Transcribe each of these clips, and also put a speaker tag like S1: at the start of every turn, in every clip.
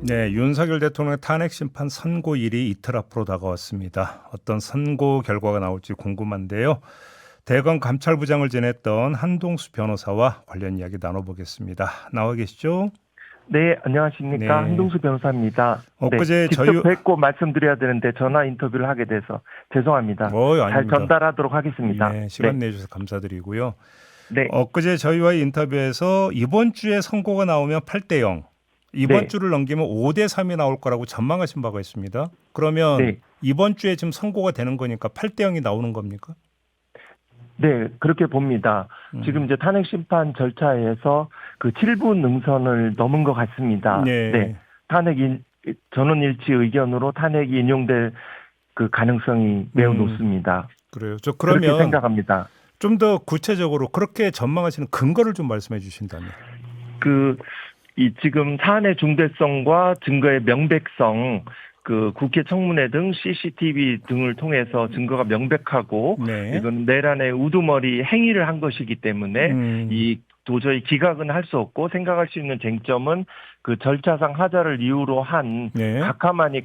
S1: 네, 윤석열 대통령의 탄핵 심판 선고일이 이틀 앞으로 다가왔습니다. 어떤 선고 결과가 나올지 궁금한데요. 대검 감찰부장을 지냈던 한동수 변호사와 관련 이야기 나눠보겠습니다. 나와 계시죠?
S2: 네, 안녕하십니까.
S1: 네.
S2: 한동수 변호사입니다. 네,
S1: 엊그제
S2: 직접 뵙고 말씀드려야 되는데 전화 인터뷰를 하게 돼서 죄송합니다. 잘
S1: 아닙니다.
S2: 전달하도록 하겠습니다.
S1: 네, 시간
S2: 네,
S1: 내주셔서 감사드리고요.
S2: 네,
S1: 엊그제 저희와의 인터뷰에서 이번 주에 선고가 나오면 8대 0, 이번
S2: 네,
S1: 주를 넘기면 5대 3이 나올 거라고 전망하신 바가 있습니다. 그러면
S2: 네,
S1: 이번 주에 지금 선고가 되는 거니까 8대 0이 나오는 겁니까?
S2: 네, 그렇게 봅니다. 지금 이제 탄핵 심판 절차에서 그 7부 능선을 넘은 것 같습니다. 네,
S1: 네,
S2: 전원 일치 의견으로 탄핵이 인용될 그 가능성이 매우
S1: 음,
S2: 높습니다.
S1: 그래요.
S2: 그렇게
S1: 그러면
S2: 생각합니다.
S1: 좀 더 구체적으로 그렇게 전망하시는 근거를 좀 말씀해 주신다면.
S2: 그 지금 사안의 중대성과 증거의 명백성, 그 국회 청문회 등 CCTV 등을 통해서 증거가 명백하고
S1: 네,
S2: 이건 내란의 우두머리 행위를 한 것이기 때문에
S1: 음,
S2: 이 도저히 기각은 할 수 없고 생각할 수 있는 쟁점은 그 절차상 하자를 이유로 한
S1: 네,
S2: 각하만이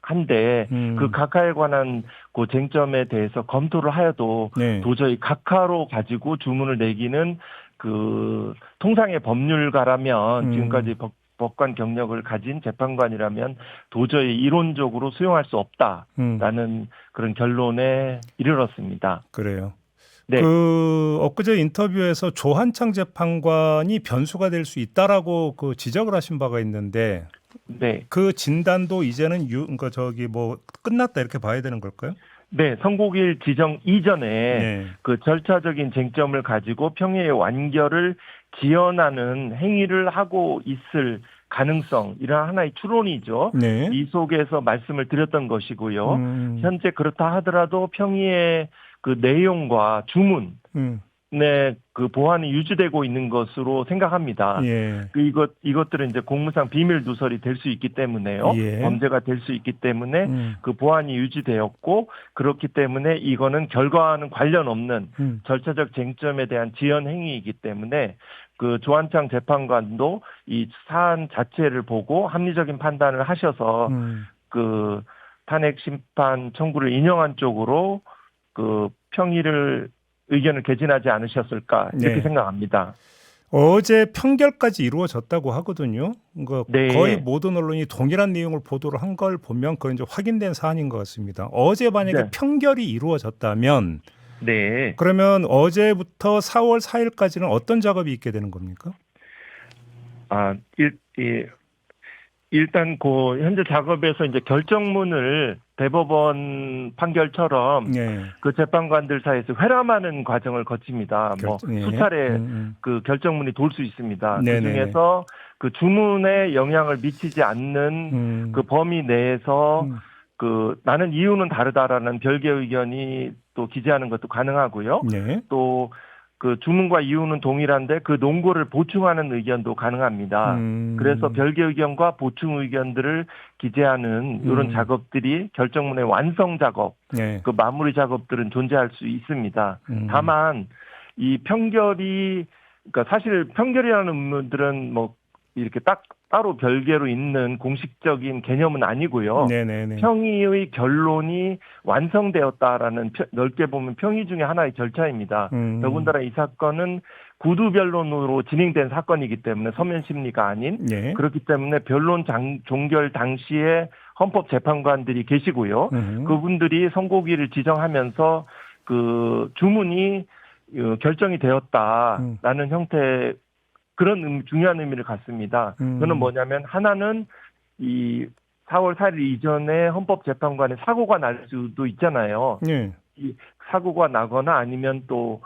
S2: 한데 그
S1: 음,
S2: 각하에 관한 그 쟁점에 대해서 검토를 하여도
S1: 네,
S2: 도저히 각하로 가지고 주문을 내기는 그 통상의 법률가라면
S1: 음,
S2: 지금까지 법관 경력을 가진 재판관이라면 도저히 이론적으로 수용할 수
S1: 음,
S2: 없다라는 그런 결론에 이르렀습니다.
S1: 그래요.
S2: 네,
S1: 엊그제 인터뷰에서 조한창 재판관이 변수가 될 수 있다라고 그 지적을 하신 바가 있는데
S2: 네,
S1: 그 진단도 이제는 그러니까 저기 뭐 끝났다 이렇게 봐야 되는 걸까요?
S2: 네. 선고일 지정 이전에
S1: 네,
S2: 그 절차적인 쟁점을 가지고 평의의 완결을 지연하는 행위를 하고 있을 가능성, 이런 하나의 추론이죠.
S1: 네,
S2: 이 속에서 말씀을 드렸던 것이고요.
S1: 음,
S2: 현재 그렇다 하더라도 평의의 그 내용과 주문,
S1: 음,
S2: 네, 그 보안이 유지되고 있는 것으로 생각합니다.
S1: 예,
S2: 이것들은 이제 공무상 비밀 누설이 될 수 있기 때문에요.
S1: 예,
S2: 범죄가 될 수 있기 때문에
S1: 음,
S2: 그 보안이 유지되었고, 그렇기 때문에 이거는 결과와는 관련 없는
S1: 음,
S2: 절차적 쟁점에 대한 지연 행위이기 때문에 그 조한창 재판관도 이 사안 자체를 보고 합리적인 판단을 하셔서
S1: 음.
S2: 그 탄핵 심판 청구를 인용한 쪽으로 그 평의를 의견을 개진하지 않으셨을까 이렇게
S1: 네.
S2: 생각합니다.
S1: 어제 판결까지 이루어졌다고 하거든요. 그러니까 거의
S2: 네,
S1: 모든 언론이 동일한 내용을 보도를 한 걸 보면 그건 이제 확인된 사안인 것 같습니다. 어제 만약에
S2: 네,
S1: 판결이 이루어졌다면
S2: 네.
S1: 그러면 어제부터 4월 4일까지는 어떤 작업이 있게 되는 겁니까?
S2: 아, 일단 그 현재 작업에서 이제 결정문을 대법원 판결처럼
S1: 네,
S2: 그 재판관들 사이에서 회람하는 과정을 거칩니다. 뭐
S1: 네,
S2: 수차례 그 결정문이 돌 수 있습니다. 그
S1: 네네네,
S2: 중에서 그 주문에 영향을 미치지 않는 그
S1: 음,
S2: 범위 내에서
S1: 음,
S2: 그 나는 이유는 다르다라는 별개 의견이 또 기재하는 것도 가능하고요.
S1: 네,
S2: 또 그 주문과 이유는 동일한데 그 논거를 보충하는 의견도 가능합니다. 그래서
S1: 음,
S2: 별개 의견과 보충 의견들을 기재하는 이런
S1: 음,
S2: 작업들이 결정문의 완성 작업,
S1: 네,
S2: 그 마무리 작업들은 존재할 수 있습니다.
S1: 음,
S2: 다만 이 판결이 그러니까 사실 판결이라는 의문들은 뭐 이렇게 딱 따로 별개로 있는 공식적인 개념은 아니고요.
S1: 네네네,
S2: 평의의 결론이 완성되었다라는 넓게 보면 평의 중에 하나의 절차입니다.
S1: 음,
S2: 더군다나 이 사건은 구두 변론으로 진행된 사건이기 때문에 서면 심리가 아닌
S1: 네,
S2: 그렇기 때문에 종결 당시에 헌법재판관들이 계시고요. 그분들이 선고기를 지정하면서 그 주문이 결정이
S1: 음,
S2: 되었다라는 형태 그런 중요한 의미를 갖습니다. 그거는
S1: 음,
S2: 뭐냐면 하나는 이 4월 4일 이전에 헌법재판관에 사고가 날 수도 있잖아요.
S1: 네,
S2: 이 사고가 나거나 아니면 또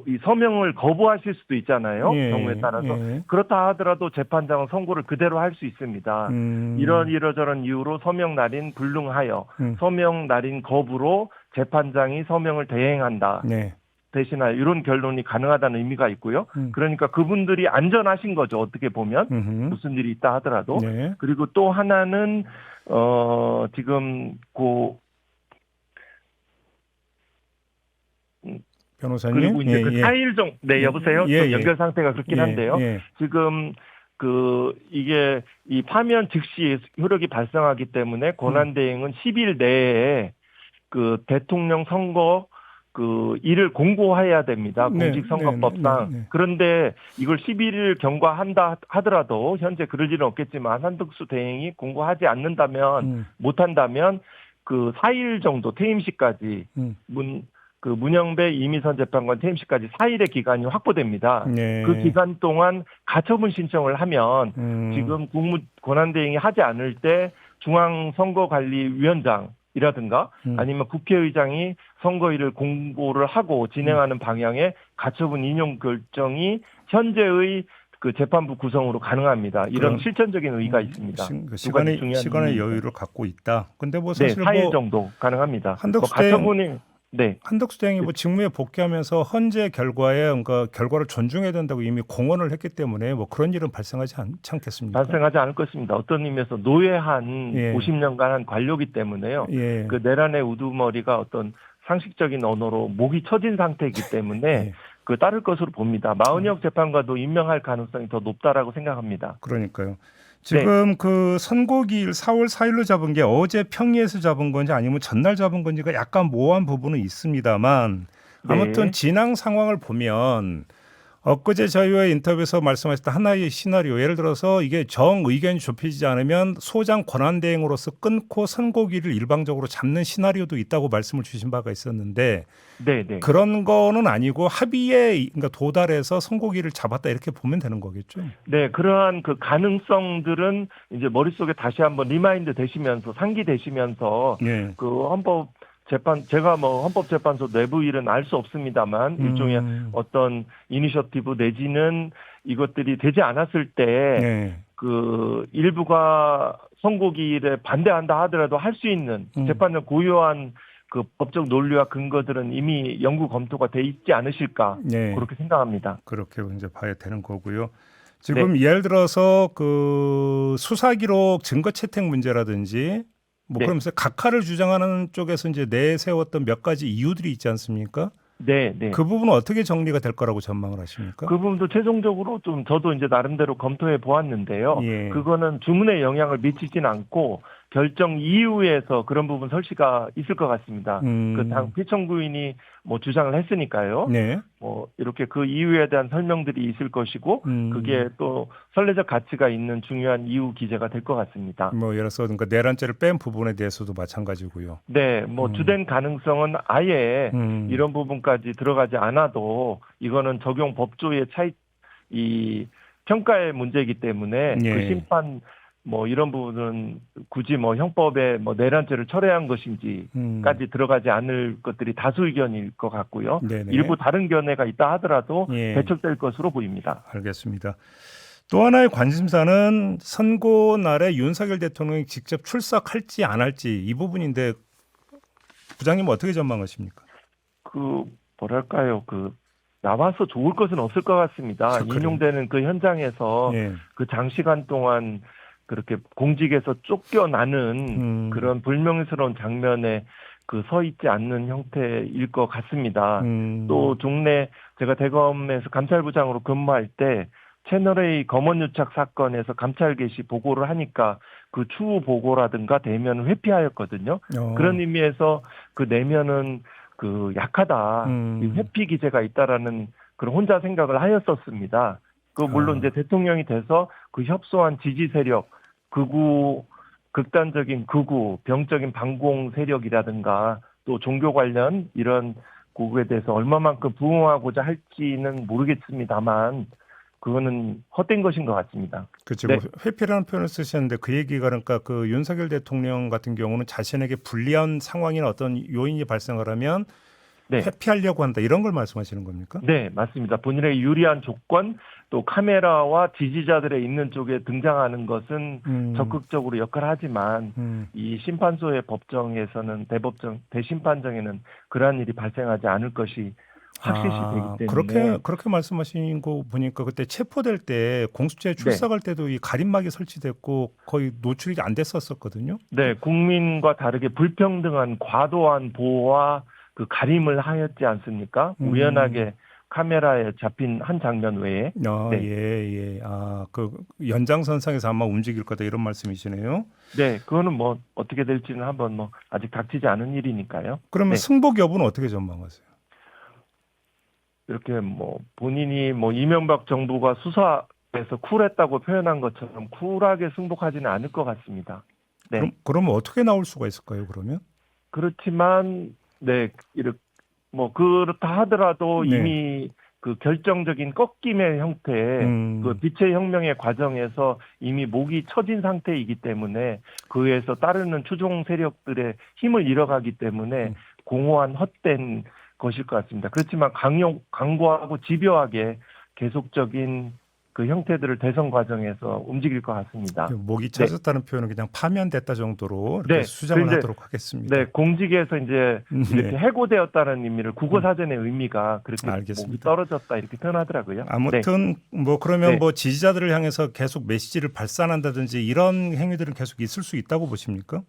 S2: 이 서명을 거부하실 수도 있잖아요. 경우에
S1: 예,
S2: 따라서.
S1: 예,
S2: 그렇다 하더라도 재판장은 선고를 그대로 할 수 있습니다.
S1: 음,
S2: 이러저런 이유로 서명 날인 불능하여
S1: 음,
S2: 서명 날인 거부로 재판장이 서명을 대행한다.
S1: 네,
S2: 대신하여 이런 결론이 가능하다는 의미가 있고요.
S1: 음,
S2: 그러니까 그분들이 안전하신 거죠. 어떻게 보면.
S1: 음,
S2: 무슨 일이 있다 하더라도.
S1: 네,
S2: 그리고 또 하나는 지금
S1: 변호사님,
S2: 그리고
S1: 예,
S2: 이제 그
S1: 예,
S2: 4일 네,
S1: 예,
S2: 여보세요?
S1: 예,
S2: 좀
S1: 예,
S2: 연결 상태가 그렇긴
S1: 예,
S2: 한데요.
S1: 예,
S2: 지금 이게 이 파면 즉시 효력이 발생하기 때문에 권한대행은 10일 내에 대통령 선거 일을 공고해야 됩니다.
S1: 네,
S2: 공직선거법상.
S1: 네.
S2: 그런데 이걸 11일 경과한다 하더라도 현재 그럴 일은 없겠지만 한덕수 대행이 공고하지 않는다면 못한다면 4일 정도 퇴임시까지 문영배 이미선 재판관 퇴임시까지 4일의 기간이 확보됩니다.
S1: 네.
S2: 그 기간 동안 가처분 신청을 하면 지금 권한대행이 하지 않을 때 중앙선거관리위원장이라든가 아니면 국회의장이 선거일을 공고를 하고 진행하는 방향의 가처분 인용 결정이 현재의 재판부 구성으로 가능합니다. 이런 실천적인 의의가 있습니다.
S1: 시간의 여유를 갖고 있다. 근데 뭐 사실
S2: 4일 정도 가능합니다.
S1: 한덕수 대행이 뭐 직무에 복귀하면서 헌재 결과에 그러니까 결과를 존중해야 된다고 이미 공언을 했기 때문에 뭐 그런 일은 발생하지 않겠습니까?
S2: 발생하지 않을 것입니다. 어떤 의미에서 노예한 50년간 한 관료기 때문에요. 그 내란의 우두머리가 어떤 상식적인 언어로 목이 처진 상태이기 때문에 따를 것으로 봅니다. 마은혁 재판관도 임명할 가능성이 더 높다라고 생각합니다.
S1: 그러니까요. 지금 선고기일 4월 4일로 잡은 게 어제 평리에서 잡은 건지 아니면 전날 잡은 건지가 약간 모호한 부분은 있습니다만 아무튼 진행 상황을 보면 엊그제 저희와 인터뷰에서 말씀하셨던 하나의 시나리오, 예를 들어서 이게 정의견이 좁혀지지 않으면 소장 권한대행으로서 끊고 선고기를 일방적으로 잡는 시나리오도 있다고 말씀을 주신 바가 있었는데 그런 거는 아니고 합의에 그러니까 도달해서 선고기를 잡았다 이렇게 보면 되는 거겠죠.
S2: 네, 그러한 가능성들은 이제 머릿속에 다시 한번 리마인드 되시면서 상기되시면서 제가 헌법재판소 내부 일은 알 수 없습니다만 일종의 어떤 이니셔티브 내지는 이것들이 되지 않았을 때 일부가 선고기일에 반대한다 하더라도 할 수 있는 재판의 고유한 법적 논리와 근거들은 이미 연구 검토가 돼 있지 않으실까 그렇게 생각합니다.
S1: 그렇게 이제 봐야 되는 거고요. 지금 예를 들어서 수사 기록 증거 채택 문제라든지 그러면서 각하를 주장하는 쪽에서 이제 내세웠던 몇 가지 이유들이 있지 않습니까? 그 부분은 어떻게 정리가 될 거라고 전망을 하십니까?
S2: 그 부분도 최종적으로 저도 이제 나름대로 검토해 보았는데요. 그거는 주문에 영향을 미치진 않고 결정 이후에서 그런 부분 설치가 있을 것 같습니다. 당 피청구인이 주장을 했으니까요. 이렇게 그 이유에 대한 설명들이 있을 것이고 그게 또 선례적 가치가 있는 중요한 이유 기재가 될 것 같습니다.
S1: 예를 들어서 그러니까 내란죄를 뺀 부분에 대해서도 마찬가지고요.
S2: 주된 가능성은 아예 이런 부분까지 들어가지 않아도 이거는 적용 법조의 이 평가의 문제이기 때문에 그 심판 이런 부분은 굳이 형법에 내란죄를 철회한 것인지까지 들어가지 않을 것들이 다수 의견일 것 같고요. 일부 다른 견해가 있다 하더라도 배척될 것으로 보입니다.
S1: 알겠습니다. 또 하나의 관심사는 선고 날에 윤석열 대통령이 직접 출석할지 안 할지 이 부분인데 부장님 어떻게 전망하십니까?
S2: 나와서 좋을 것은 없을 것 같습니다. 인용되는 그 현장에서 그 장시간 동안 그렇게 공직에서 쫓겨나는 그런 불명예스러운 장면에 서 있지 않는 형태일 것 같습니다. 또 제가 대검에서 감찰부장으로 근무할 때 채널A 검언유착 사건에서 감찰 개시 보고를 하니까 그 추후 보고라든가 대면을 회피하였거든요. 그런 의미에서 그 내면은 약하다, 회피 기제가 있다라는 그런 혼자 생각을 하였었습니다. 물론 이제 대통령이 돼서 협소한 지지 세력, 극단적인 극우, 병적인 반공 세력이라든가 또 종교 관련 이런 고국에 대해서 얼마만큼 부응하고자 할지는 모르겠습니다만 그거는 헛된 것인 것 같습니다.
S1: 그렇죠. 회피라는 표현을 쓰셨는데 그 얘기가 그러니까 윤석열 대통령 같은 경우는 자신에게 불리한 상황이나 어떤 요인이 발생을 하면 회피하려고 한다 이런 걸 말씀하시는 겁니까?
S2: 네, 맞습니다. 본인에게 유리한 조건 또 카메라와 지지자들의 있는 쪽에 등장하는 것은 적극적으로 역할을 하지만 이 심판소의 법정에서는 대심판정에는 그러한 일이 발생하지 않을 것이 확실시 되기 때문에
S1: 그렇게 말씀하신 거 보니까 그때 체포될 때 공수처에 출석할 때도 이 가림막이 설치됐고 거의 노출이 안 됐었거든요.
S2: 국민과 다르게 불평등한 과도한 보호와 가림을 하였지 않습니까? 우연하게 카메라에 잡힌 한 장면 외에. 네.
S1: 예. 그 연장선상에서 아마 움직일 거다 이런 말씀이시네요.
S2: 네, 그거는 뭐 어떻게 될지는 한번 뭐 아직 닥치지 않은 일이니까요.
S1: 그러면
S2: 네.
S1: 승복 여부는 어떻게 전망하세요?
S2: 이렇게 뭐 본인이 뭐 이명박 정부가 수사에서 쿨했다고 표현한 것처럼 쿨하게 승복하지는 않을 것 같습니다. 네.
S1: 그러면 어떻게 나올 수가 있을까요? 그러면?
S2: 그렇지만 네, 이렇게 뭐 그렇다 하더라도
S1: 네.
S2: 이미 그 결정적인 꺾임의 형태, 그 빛의 혁명의 과정에서 이미 목이 처진 상태이기 때문에 그에서 따르는 추종 세력들의 힘을 잃어가기 때문에 공허한 헛된 것일 것 같습니다. 그렇지만 강고하고 집요하게 계속적인 그 형태들을 대선 과정에서 움직일 것 같습니다.
S1: 목이 처졌다는 표현은 그냥 파면됐다 정도로 이렇게 수정을 하도록 하겠습니다.
S2: 네, 공직에서 이제 이렇게 해고되었다는 의미를 국어사전의 의미가 그렇게
S1: 알겠습니다.
S2: 목이 떨어졌다 이렇게 표현하더라고요.
S1: 아무튼 뭐 그러면 뭐 지지자들을 향해서 계속 메시지를 발산한다든지 이런 행위들은 계속 있을 수 있다고 보십니까?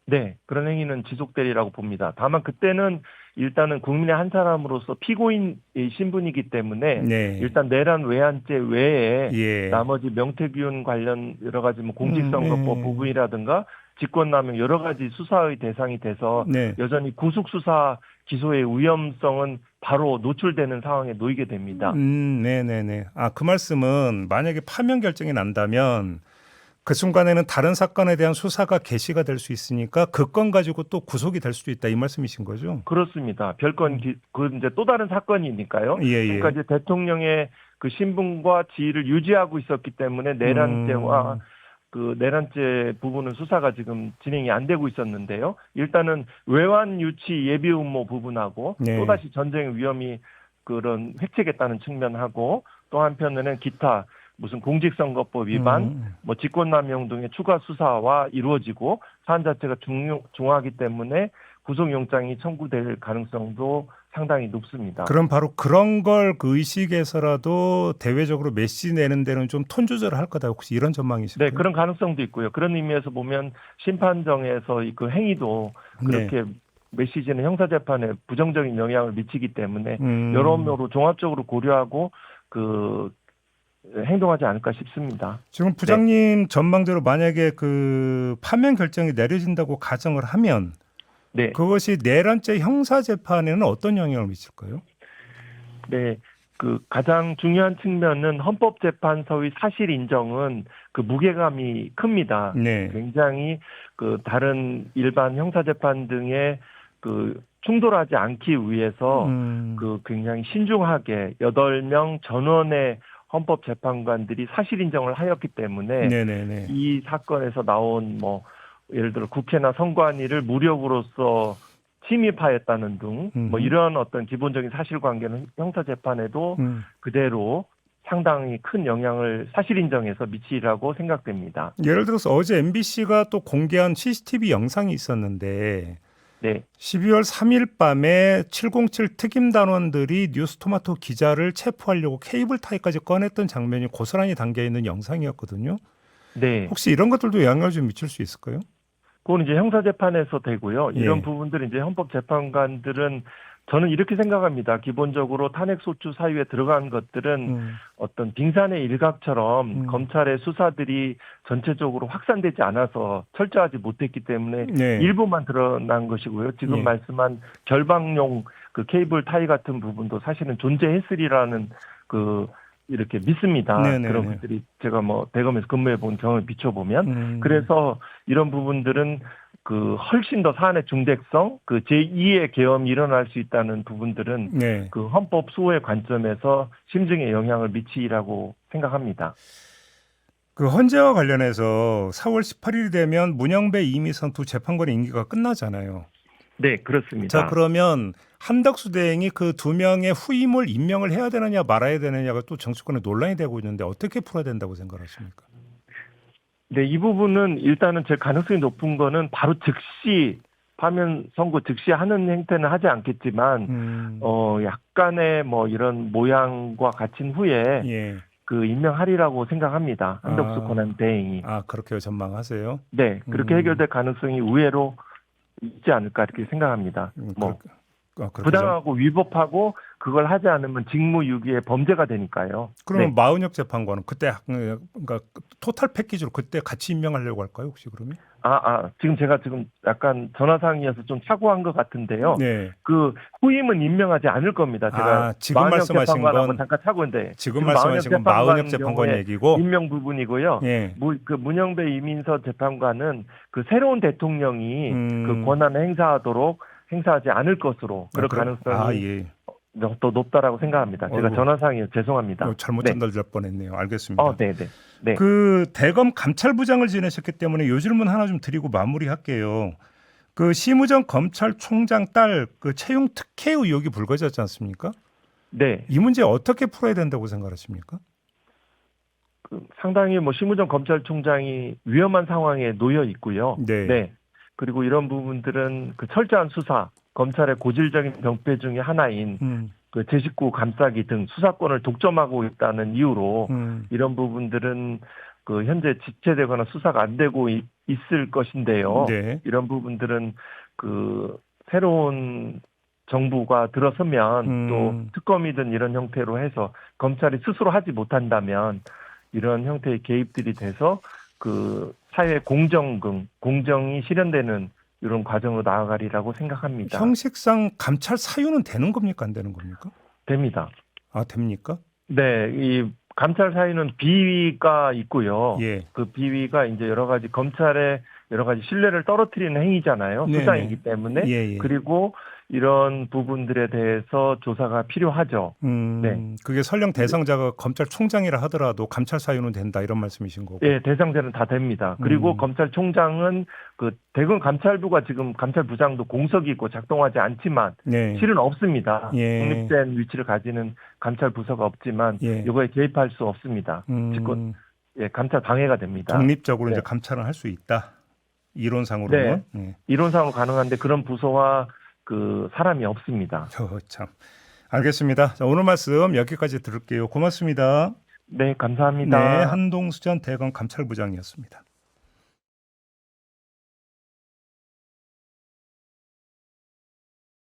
S2: 네, 그런 행위는 지속되리라고 봅니다. 다만 그때는 일단은 국민의 한 사람으로서 피고인의 신분이기 때문에 일단 내란 외환죄 외에 나머지 명태균 관련 여러 가지 뭐 공직선거법 부분이라든가 직권남용 여러 가지 수사의 대상이 돼서 여전히 구속수사 기소의 위험성은 바로 노출되는 상황에 놓이게 됩니다.
S1: 네네네. 그 말씀은 만약에 파면 결정이 난다면 그 순간에는 다른 사건에 대한 수사가 개시가 될 수 있으니까 그 건 가지고 또 구속이 될 수도 있다 이 말씀이신 거죠?
S2: 그렇습니다. 별건 그 이제 또 다른 사건이니까요. 그러니까 이제 대통령의 그 신분과 지위를 유지하고 있었기 때문에 내란죄와 그 내란죄 부분은 수사가 지금 진행이 안 되고 있었는데요. 일단은 외환 유치 예비 음모 부분하고 또다시 전쟁 위험이 그런 획책했다는 측면하고 또 한편에는 기타 무슨 공직선거법 위반, 뭐 직권남용 등의 추가 수사와 이루어지고 사안 자체가 중하기 때문에 구속영장이 청구될 가능성도 상당히 높습니다.
S1: 그럼 바로 그런 걸 그 의식에서라도 대외적으로 메시지 내는 데는 좀 톤 조절을 할 거다. 혹시 이런 전망이실까요?
S2: 네, 그런 가능성도 있고요. 그런 의미에서 보면 심판정에서 그 행위도 그렇게 메시지는 형사재판에 부정적인 영향을 미치기 때문에 여러모로 종합적으로 고려하고 행동하지 않을까 싶습니다.
S1: 지금 부장님 전망대로 만약에 그 파면 결정이 내려진다고 가정을 하면 그것이 내란죄 형사 재판에는 어떤 영향을 미칠까요?
S2: 네, 그 가장 중요한 측면은 헌법재판소의 사실 인정은 그 무게감이 큽니다. 굉장히 그 다른 일반 형사재판 등의 그 충돌하지 않기 위해서 그 굉장히 신중하게 8명 전원의 헌법재판관들이 사실 인정을 하였기 때문에 이 사건에서 나온 뭐 예를 들어 국회나 선관위를 무력으로서 침입하였다는 등 뭐 이런 어떤 기본적인 사실관계는 형사재판에도 그대로 상당히 큰 영향을 사실 인정해서 미치리라고 생각됩니다.
S1: 예를 들어서 어제 MBC가 또 공개한 CCTV 영상이 있었는데 12월 3일 밤에 707 특임단원들이 뉴스토마토 기자를 체포하려고 케이블 타이까지 꺼냈던 장면이 고스란히 담겨있는 영상이었거든요. 혹시 이런 것들도 영향을 좀 미칠 수 있을까요?
S2: 그건 이제 형사재판에서 되고요. 이런 부분들은 이제 헌법재판관들은 저는 이렇게 생각합니다. 기본적으로 탄핵소추 사유에 들어간 것들은 어떤 빙산의 일각처럼 검찰의 수사들이 전체적으로 확산되지 않아서 철저하지 못했기 때문에 일부만 드러난 것이고요. 지금 말씀한 결방용 그 케이블 타이 같은 부분도 사실은 존재했으리라는 이렇게 믿습니다. 그런 것들이 제가 뭐 대검에서 근무해 본 경험을 비춰보면 그래서 이런 부분들은 그 훨씬 더 사안의 중대성, 그 제2의 계엄이 일어날 수 있다는 부분들은 그 헌법 수호의 관점에서 심증에 영향을 미치라고 생각합니다.
S1: 그 헌재와 관련해서 4월 18일이 되면 문영배, 이미선 두 재판관의 임기가 끝나잖아요.
S2: 네, 그렇습니다.
S1: 자, 그러면 한덕수 대행이 그 두 명의 후임을 임명을 해야 되느냐 말아야 되느냐가 또 정치권에 논란이 되고 있는데 어떻게 풀어야 된다고 생각하십니까?
S2: 네, 이 부분은 일단은 제 가능성이 높은 거는 바로 즉시 파면 선고 즉시 하는 행태는 하지 않겠지만 약간의 뭐 이런 모양과 갖춘 후에 그 임명하리라고 생각합니다. 한덕수 권한 대행이.
S1: 그렇게 전망하세요?
S2: 네, 그렇게 해결될 가능성이 의외로 있지 않을까 이렇게 생각합니다. 부당하고 위법하고 그걸 하지 않으면 직무유기의 범죄가 되니까요.
S1: 그러면 마은혁 재판관은 그때 그러니까 토탈 패키지로 그때 같이 임명하려고 할까요? 혹시 그러면?
S2: 지금 제가 약간 전화상이어서 좀 착오한 것 같은데요.
S1: 네.
S2: 그 후임은 임명하지 않을 겁니다. 제가
S1: 지금 말씀하신 건
S2: 잠깐 착오인데
S1: 지금 말씀하신 건 마은혁 재판관 얘기고
S2: 임명 부분이고요.
S1: 예.
S2: 그 문영배 이민서 재판관은 그 새로운 대통령이 그 권한을 행사하지 않을 것으로 그럴 가능성이 더 높다라고 생각합니다. 제가 전화상이어서 죄송합니다.
S1: 잘못 전달될 뻔했네요. 알겠습니다.
S2: 네.
S1: 그 대검 감찰부장을 지내셨기 때문에 요 질문 하나 좀 드리고 마무리할게요. 그 심우정 검찰총장 딸 그 채용 특혜 의혹이 불거졌지 않습니까?
S2: 네.
S1: 이 문제 어떻게 풀어야 된다고 생각하십니까?
S2: 상당히 심우정 검찰총장이 위험한 상황에 놓여 있고요.
S1: 네.
S2: 그리고 이런 부분들은 그 철저한 수사, 검찰의 고질적인 병폐 중에 하나인 그 제19 감싸기 등 수사권을 독점하고 있다는 이유로 이런 부분들은 그 현재 지체되거나 수사가 안 되고 있을 것인데요.
S1: 네.
S2: 이런 부분들은 그 새로운 정부가 들어서면 또 특검이든 이런 형태로 해서 검찰이 스스로 하지 못한다면 이런 형태의 개입들이 돼서 그 사회 공정이 실현되는 이런 과정으로 나아가리라고 생각합니다.
S1: 형식상 감찰 사유는 되는 겁니까? 안 되는 겁니까?
S2: 됩니다.
S1: 됩니까?
S2: 네, 이 감찰 사유는 비위가 있고요.
S1: 예.
S2: 그 비위가 이제 여러 가지 검찰의 여러 가지 신뢰를 떨어뜨리는 행위잖아요. 수장이기 때문에.
S1: 예.
S2: 그리고 이런 부분들에 대해서 조사가 필요하죠. 네.
S1: 그게 설령 대상자가 검찰총장이라 하더라도 감찰 사유는 된다 이런 말씀이신 거고.
S2: 네, 대상자는 다 됩니다. 그리고 검찰총장은 그 대검 감찰부가 지금 감찰부장도 공석이 있고 작동하지 않지만 실은 없습니다. 독립된 위치를 가지는 감찰부서가 없지만 이거에 개입할 수 없습니다. 감찰 방해가 됩니다.
S1: 독립적으로 이제 감찰을 할 수 있다. 이론상으로는.
S2: 이론상으로 가능한데 그런 부서와 그 사람이 없습니다.
S1: 참. 알겠습니다. 자, 오늘 말씀 여기까지 들을게요. 고맙습니다.
S2: 네, 감사합니다.
S1: 네, 한동수 전 대검 감찰부장이었습니다.